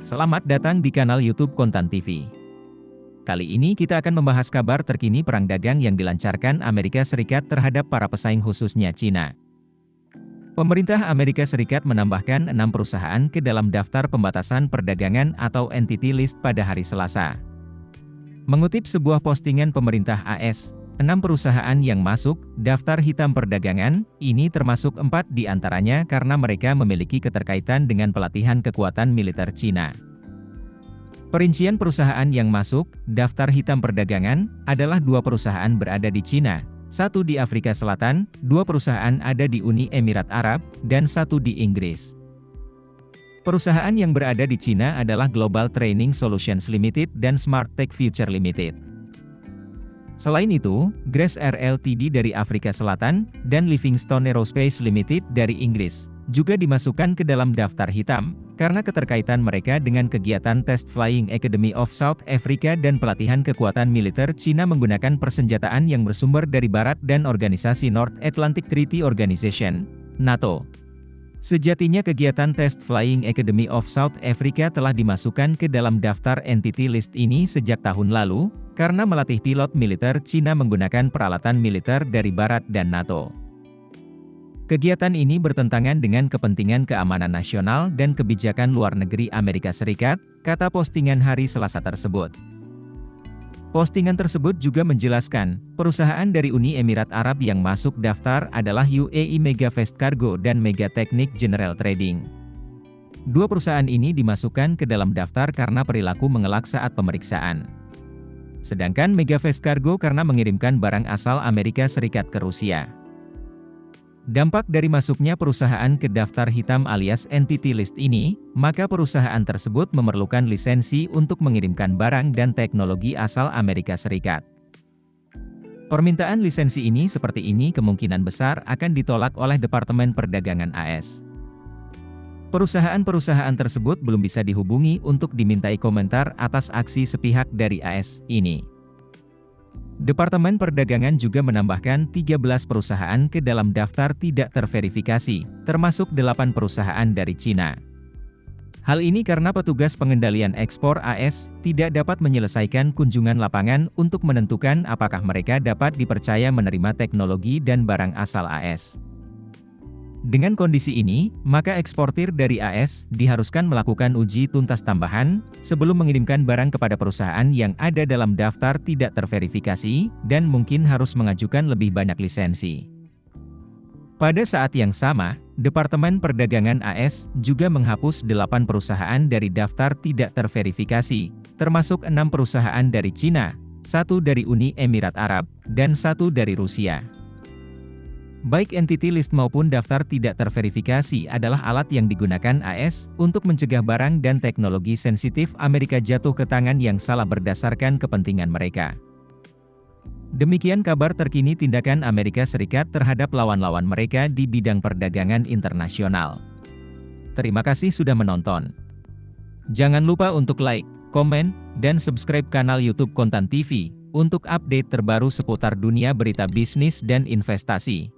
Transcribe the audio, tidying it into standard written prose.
Selamat datang di kanal YouTube Kontan TV. Kali ini kita akan membahas kabar terkini perang dagang yang dilancarkan Amerika Serikat terhadap para pesaing khususnya Cina. Pemerintah Amerika Serikat menambahkan 6 perusahaan ke dalam daftar pembatasan perdagangan atau Entity List pada hari Selasa. Mengutip sebuah postingan pemerintah AS, 6 perusahaan yang masuk daftar hitam perdagangan, ini termasuk 4 di antaranya karena mereka memiliki keterkaitan dengan pelatihan kekuatan militer Cina. Perincian perusahaan yang masuk daftar hitam perdagangan adalah 2 perusahaan berada di Cina, 1 di Afrika Selatan, 2 perusahaan ada di Uni Emirat Arab, dan 1 di Inggris. Perusahaan yang berada di Cina adalah Global Training Solutions Limited dan Smart Tech Future Limited. Selain itu, Grace Air Ltd dari Afrika Selatan, dan Livingstone Aerospace Limited dari Inggris, juga dimasukkan ke dalam daftar hitam, karena keterkaitan mereka dengan kegiatan Test Flying Academy of South Africa dan pelatihan kekuatan militer Cina menggunakan persenjataan yang bersumber dari Barat dan organisasi North Atlantic Treaty Organization, NATO. Sejatinya kegiatan Test Flying Academy of South Africa telah dimasukkan ke dalam daftar Entity List ini sejak tahun lalu, karena melatih pilot militer Cina menggunakan peralatan militer dari Barat dan NATO. Kegiatan ini bertentangan dengan kepentingan keamanan nasional dan kebijakan luar negeri Amerika Serikat, kata postingan hari Selasa tersebut. Postingan tersebut juga menjelaskan, perusahaan dari Uni Emirat Arab yang masuk daftar adalah UAE Mega Fast Cargo dan Mega Technic General Trading. 2 perusahaan ini dimasukkan ke dalam daftar karena perilaku mengelak saat pemeriksaan. Sedangkan Mega Fast Cargo karena mengirimkan barang asal Amerika Serikat ke Rusia. Dampak dari masuknya perusahaan ke daftar hitam alias Entity List ini, maka perusahaan tersebut memerlukan lisensi untuk mengirimkan barang dan teknologi asal Amerika Serikat. Permintaan lisensi ini seperti ini kemungkinan besar akan ditolak oleh Departemen Perdagangan AS. Perusahaan-perusahaan tersebut belum bisa dihubungi untuk dimintai komentar atas aksi sepihak dari AS ini. Departemen Perdagangan juga menambahkan 13 perusahaan ke dalam daftar tidak terverifikasi, termasuk 8 perusahaan dari Cina. Hal ini karena petugas pengendalian ekspor AS tidak dapat menyelesaikan kunjungan lapangan untuk menentukan apakah mereka dapat dipercaya menerima teknologi dan barang asal AS. Dengan kondisi ini, maka eksportir dari AS diharuskan melakukan uji tuntas tambahan sebelum mengirimkan barang kepada perusahaan yang ada dalam daftar tidak terverifikasi, dan mungkin harus mengajukan lebih banyak lisensi. Pada saat yang sama, Departemen Perdagangan AS juga menghapus 8 perusahaan dari daftar tidak terverifikasi, termasuk 6 perusahaan dari Cina, 1 dari Uni Emirat Arab, dan 1 dari Rusia. Baik Entity List maupun daftar tidak terverifikasi adalah alat yang digunakan AS untuk mencegah barang dan teknologi sensitif Amerika jatuh ke tangan yang salah berdasarkan kepentingan mereka. Demikian kabar terkini tindakan Amerika Serikat terhadap lawan-lawan mereka di bidang perdagangan internasional. Terima kasih sudah menonton. Jangan lupa untuk like, komen, dan subscribe kanal YouTube Kontan TV untuk update terbaru seputar dunia berita bisnis dan investasi.